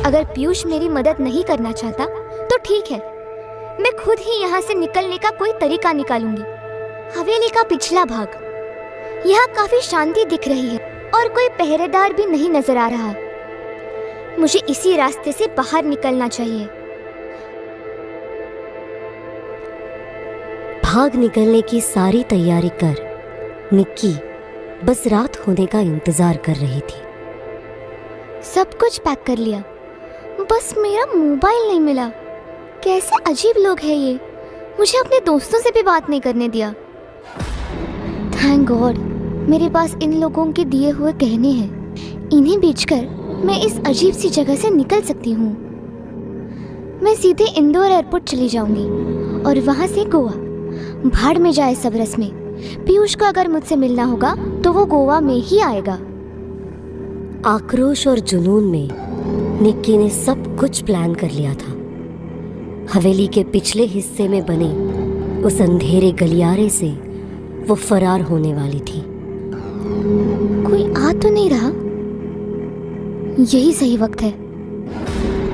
अगर पीयूष मेरी मदद नहीं करना चाहता तो ठीक है, मैं खुद ही यहाँ से निकलने का कोई तरीका निकालूंगी। हवेली का पिछला भाग, यहाँ काफी शांति दिख रही है और कोई पहरेदार भी नहीं नजर आ रहा। मुझे इसी रास्ते से बाहर निकलना चाहिए। भाग निकलने की सारी तैयारी कर निक्की बस रात होने का इंतजार कर रही थी। सब कुछ पैक कर लिया, बस मेरा मोबाइल नहीं मिला। कैसे अजीब लोग हैं ये, मुझे अपने दोस्तों से भी बात नहीं करने दिया। थैंक गॉड मेरे पास इन लोगों के दिए हुए गहने हैं। इन्हें बेचकर मैं इस अजीब सी जगह से निकल सकती हूँ। मैं सीधे इंदौर एयरपोर्ट चली जाऊंगी और वहाँ से गोवा। भाड़ में जाए सब रस्में। पीयूष को अगर मुझसे मिलना होगा तो वो गोवा में ही आएगा। आक्रोश और जुनून में निक्की ने सब कुछ प्लान कर लिया था। हवेली के पिछले हिस्से में बने उस अंधेरे गलियारे से वो फरार होने वाली थी। कोई आ तो नहीं रहा, यही सही वक्त है।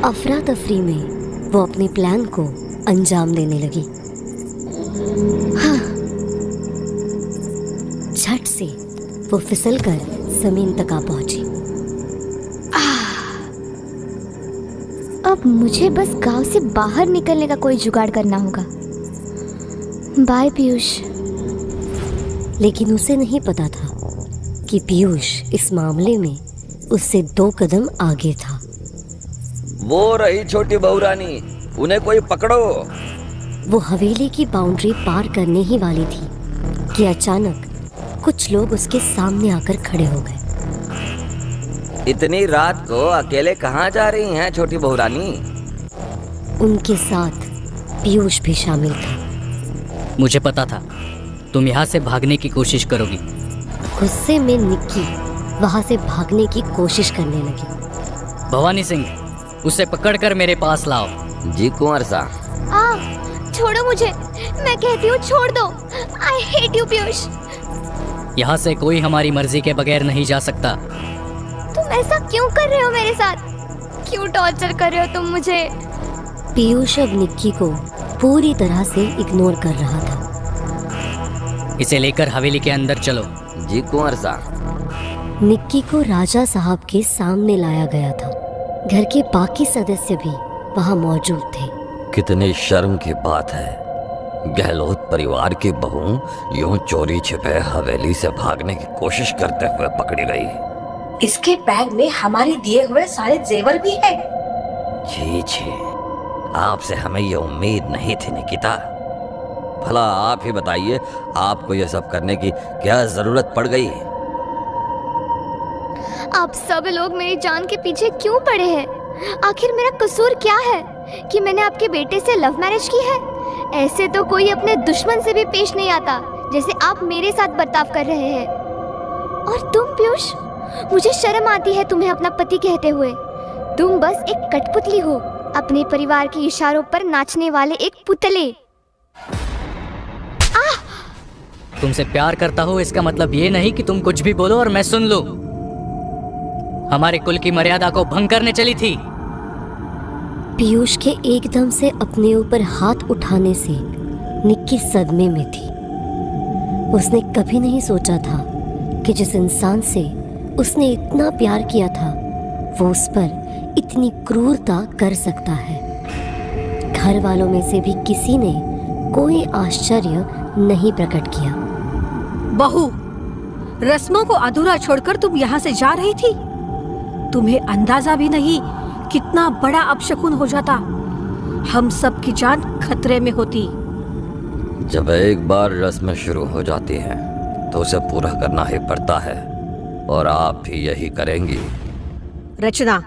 अफरा तफरी में वो अपने प्लान को अंजाम देने लगी। हाँ। झट से वो फिसलकर जमीन तक आ पहुंची। अब मुझे बस गांव से बाहर निकलने का कोई जुगाड़ करना होगा। बाय पीयूष। लेकिन उसे नहीं पता था कि पीयूष इस मामले में उससे 2 कदम आगे था। वो रही छोटी बहू रानी, उन्हें कोई पकड़ो। वो हवेली की बाउंड्री पार करने ही वाली थी कि अचानक कुछ लोग उसके सामने आकर खड़े हो गए। इतनी रात को अकेले कहाँ जा रही हैं छोटी बहू रानी? उनके साथ पीयूष भी शामिल था। मुझे पता था तुम यहाँ से भागने की कोशिश करोगी। गुस्से में निक्की वहाँ से भागने की कोशिश करने लगी। भवानी सिंह, उसे पकड़कर मेरे पास लाओ। जी कुंवर सा। छोड़ो मुझे, मैं कहती हूँ छोड़ दो। I hate you Piyush. यहाँ से कोई हमारी मर्जी के बगैर नहीं जा सकता। तुम ऐसा क्यों कर रहे हो मेरे साथ? क्यों टॉर्चर कर रहे हो तुम मुझे? पीयूष अब निक्की को पूरी तरह से इग्नोर कर रहा था। इसे लेकर हवेली के अंदर चलो। जी कुंवर सा। निक्की को राजा साहब के सामने लाया गया था। घर के बाकी सदस्य भी वहाँ मौजूद थे। कितनी शर्म की बात है, गहलोत परिवार की बहू यूं चोरी छिपे हवेली से भागने की कोशिश करते हुए पकड़ी गई। इसके बैग में हमारे दिए हुए सारे जेवर भी है। छी छी, आपसे हमें ये उम्मीद नहीं थी निकिता। भला आप ही बताइए, आपको ये सब करने की क्या जरूरत पड़ गई? आप सब लोग मेरी जान के पीछे क्यों पड़े हैं? आखिर मेरा कसूर क्या है कि मैंने आपके बेटे से लव मैरिज की है? ऐसे तो कोई अपने दुश्मन से भी पेश नहीं आता जैसे आप मेरे साथ बर्ताव कर रहे हैं। और तुम पीयूष, मुझे शर्म आती है तुम्हें अपना पति कहते हुए। तुम बस एक कठपुतली हो, अपने परिवार के इशारों पर नाचने वाले एक पुतले। तुमसे प्यार करता हूँ इसका मतलब ये नहीं कि तुम कुछ भी बोलो और मैं सुन लूं। हमारे कुल की मर्यादा को भंग करने चली थी। पीयूष के एकदम से अपने ऊपर हाथ उठाने से निक्की सदमे में थी। उसने कभी नहीं सोचा था कि जिस इंसान से उसने इतना प्यार किया था वो उस पर इतनी क्रूरता कर सकता है। घर वालों में से भी किसी ने कोई आश्चर्य नहीं प्रकट किया। बहू, रस्मों को अधूरा छोड़कर तुम यहाँ से जा रही थी। तुम्हें अंदाजा भी नहीं कितना बड़ा अपशकुन हो जाता। हम सब की जान खतरे में होती। जब एक बार रस्म शुरू हो जाती है तो उसे पूरा करना ही पड़ता है, और आप भी यही करेंगी। रचना,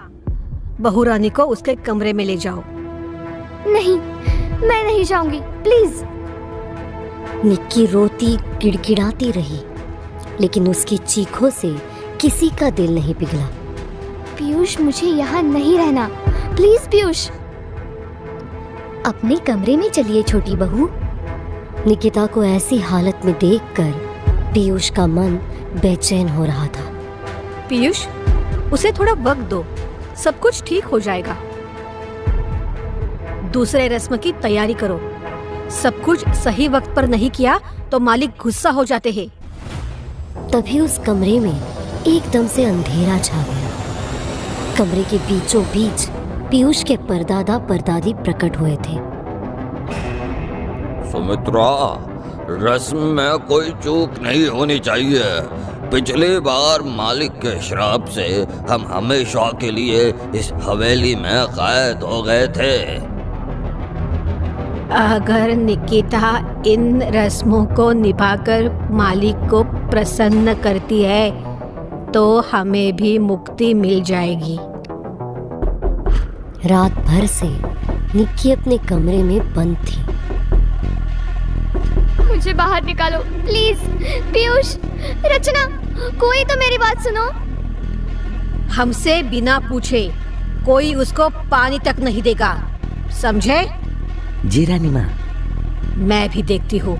बहू रानी को उसके कमरे में ले जाओ। नहीं, मैं नहीं जाऊंगी, प्लीज। निक्की रोती गिड़गिड़ाती रही, लेकिन उसकी चीखों से किसी का दिल नहीं पिघला। पीयूष, मुझे यहाँ नहीं रहना, प्लीज पीयूष। अपने कमरे में चलिए छोटी बहू। निकिता को ऐसी हालत में देखकर पीयूष का मन बेचैन हो रहा था। पीयूष, उसे थोड़ा वक्त दो, सब कुछ ठीक हो जाएगा। दूसरे रस्म की तैयारी करो। सब कुछ सही वक्त पर नहीं किया तो मालिक गुस्सा हो जाते हैं। तभी उस कमरे में एकदम से अंधेरा छा गया। कमरे के बीचों बीच पीयूष के परदादा परदादी प्रकट हुए थे। सुमित्रा, रस्म में कोई चूक नहीं होनी चाहिए। पिछली बार मालिक के श्राप से हम हमेशा के लिए इस हवेली में कैद हो गए थे। अगर निकिता इन रस्मों को निभाकर मालिक को प्रसन्न करती है तो हमें भी मुक्ति मिल जाएगी। रात भर से निक्की अपने कमरे में बंद थी। मुझे बाहर निकालो प्लीज। पीयूष, रचना, कोई तो मेरी बात सुनो। हमसे बिना पूछे कोई उसको पानी तक नहीं देगा, समझे? जी रानी माँ। मैं भी देखती हूँ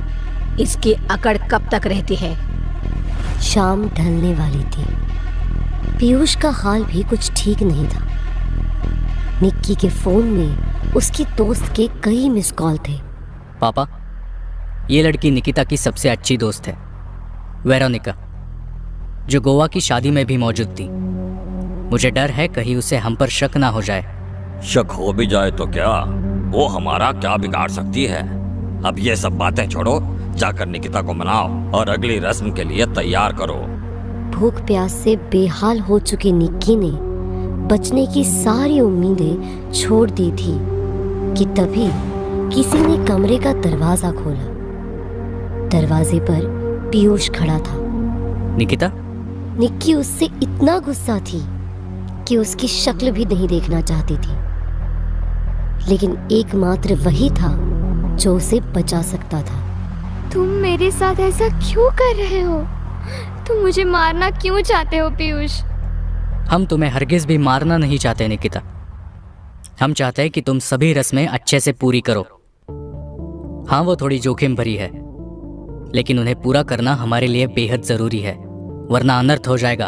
इसकी अकड़ कब तक रहती है। शाम ढलने वाली थी। पीयूष का हाल भी कुछ ठीक नहीं था। निक्की के फोन में उसकी दोस्त के कई मिस कॉल थे। पापा, ये लड़की निकिता की सबसे अच्छी दोस्त है, वेरोनिका, जो गोवा की शादी में भी मौजूद थी। मुझे डर है कहीं उसे हम पर शक ना हो जाए। शक हो भी जाए तो क्या, वो हमारा क्या बिगाड़ सकती है। अब ये सब बातें छोड़ो, जाकर निकिता को मनाओ और अगली रस्म के लिए तैयार करो। भूख प्यास से बेहाल हो चुकी निक्की ने बचने की सारी उम्मीदें छोड़ दी थी कि तभी किसी ने कमरे का दरवाजा खोला। दरवाजे पर पीयूष खड़ा था। निकिता, निक्की उससे इतना गुस्सा थी कि उसकी शक्ल भी नहीं देखना चाहती थी, लेकिन एकमात्र वही था जो उसे बचा सकता था। तुम मेरे साथ ऐसा क्यों कर रहे हो? तुम मुझे मारना क्यों चाहते हो पीयूष? हम तुम्हें हरगिज भी मारना नहीं चाहते निकिता। हम चाहते हैं कि तुम सभी रस्में अच्छे से पूरी करो। हाँ, वो थोड़ी जोखिम भरी है, लेकिन उन्हें पूरा करना हमारे लिए बेहद जरूरी है, वरना अनर्थ हो जाएगा।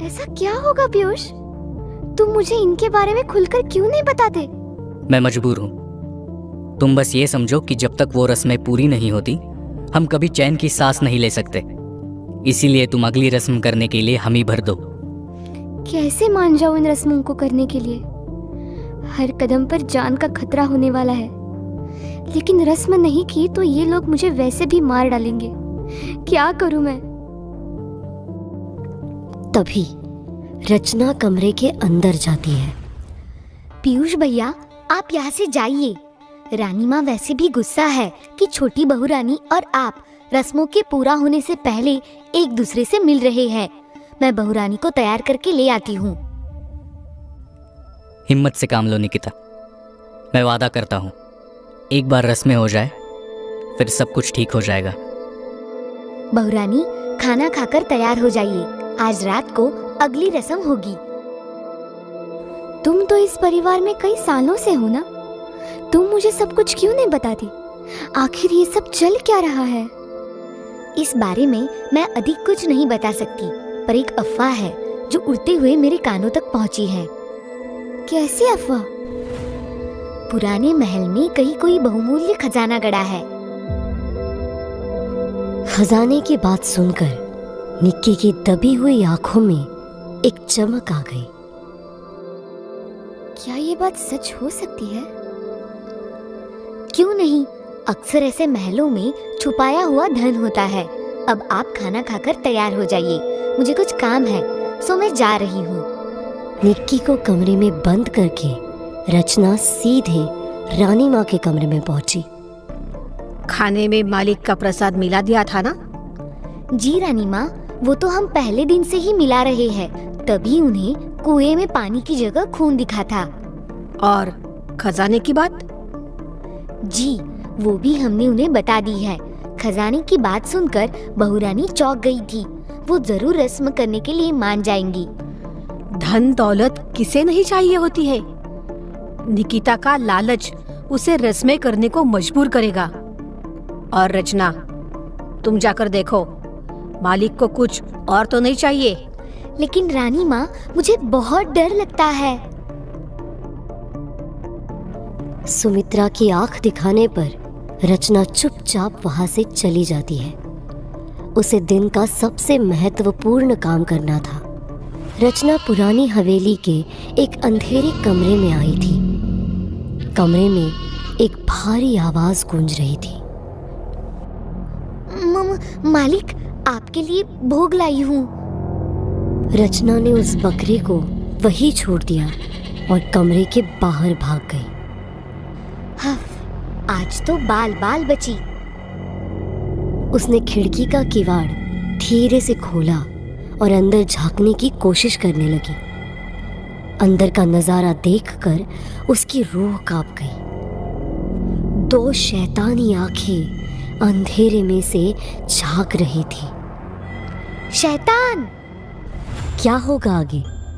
ऐसा क्या होगा पीयूष? तुम मुझे इनके बारे में खुलकर क्यों नहीं बताते? मैं मजबूर हूं। तुम बस ये समझो कि जब तक वो रस्में पूरी नहीं होती हम कभी चैन की सांस नहीं ले सकते। इसीलिए तुम अगली रस्म करने के लिए हामी भर दो। कैसे मान जाऊं इन रस्मों को करने के लिए? हर कदम पर जान का खतरा होने वाला है। लेकिन रस्म नहीं की तो ये लोग मुझे वैसे भी मार डालेंगे। क्या करूं मैं? तभी रचना कमरे के अंदर जाती है। पीयूष भैया, आप यहाँ से जाइए। रानी माँ वैसे भी गुस्सा है कि छोटी बहू रानी और आप रस्मों के पूरा होने से पहले एक दूसरे से मिल रहे हैं। मैं बहू रानी को तैयार करके ले आती हूँ। हिम्मत से काम लो निकिता। मैं वादा करता हूँ, एक बार रस्में हो जाए फिर सब कुछ ठीक हो जाएगा। बहू रानी, खाना खाकर तैयार हो जाइए। आज रात को अगली रस्म होगी। तुम तो इस परिवार में कई सालों से हो ना? तुम मुझे सब कुछ क्यों नहीं बताती? आखिर ये सब चल क्या रहा है? इस बारे में मैं अधिक कुछ नहीं बता सकती, पर एक अफवाह है जो उड़ते हुए मेरे कानों तक पहुंची है। कैसी अफवाह? पुराने महल में कहीं कोई बहुमूल्य खजाना गड़ा है। खजाने की बात सुनकर निक्की की दबी हुई आंखों में एक चमक आ गई। क्या ये बात सच हो सकती है? क्यों नहीं, अक्सर ऐसे महलों में छुपाया हुआ धन होता है। अब आप खाना खाकर तैयार हो जाइए, मुझे कुछ काम है, सो मैं जा रही हूँ। निक्की को कमरे में बंद करके रचना सीधे रानी माँ के कमरे में पहुंची। खाने में मालिक का प्रसाद मिला दिया था ना? जी रानी माँ, वो तो हम पहले दिन से ही मिला रहे हैं, तभी उन्हें कुएं में पानी की जगह खून दिखा था। और खजाने की बात? जी, वो भी हमने उन्हें बता दी है। खजाने की बात सुनकर बहू रानी चौंक गई थी। वो जरूर रस्म करने के लिए मान जाएंगी। धन दौलत किसे नहीं चाहिए होती है। निकिता का लालच उसे रस्में करने को मजबूर करेगा। और रचना, तुम जाकर देखो मालिक को कुछ और तो नहीं चाहिए। लेकिन रानी माँ, मुझे बहुत डर लगता है। सुमित्रा की आंख दिखाने पर रचना चुपचाप वहां से चली जाती है। उसे दिन का सबसे महत्वपूर्ण काम करना था। रचना पुरानी हवेली के एक अंधेरे कमरे में आई थी। कमरे में एक भारी आवाज गूंज रही थी। मालिक, आपके लिए भोग लाई हूँ। रचना ने उस बकरे को वहीं छोड़ दिया और कमरे के बाहर भाग गई। हाँ, आज तो बाल बाल बची। उसने खिड़की का किवाड़ धीरे से खोला और अंदर झांकने की कोशिश करने लगी। अंदर का नजारा देखकर उसकी रूह कांप गई। 2 शैतानी आंखें अंधेरे में से झांक रही थी। शैतान! क्या होगा आगे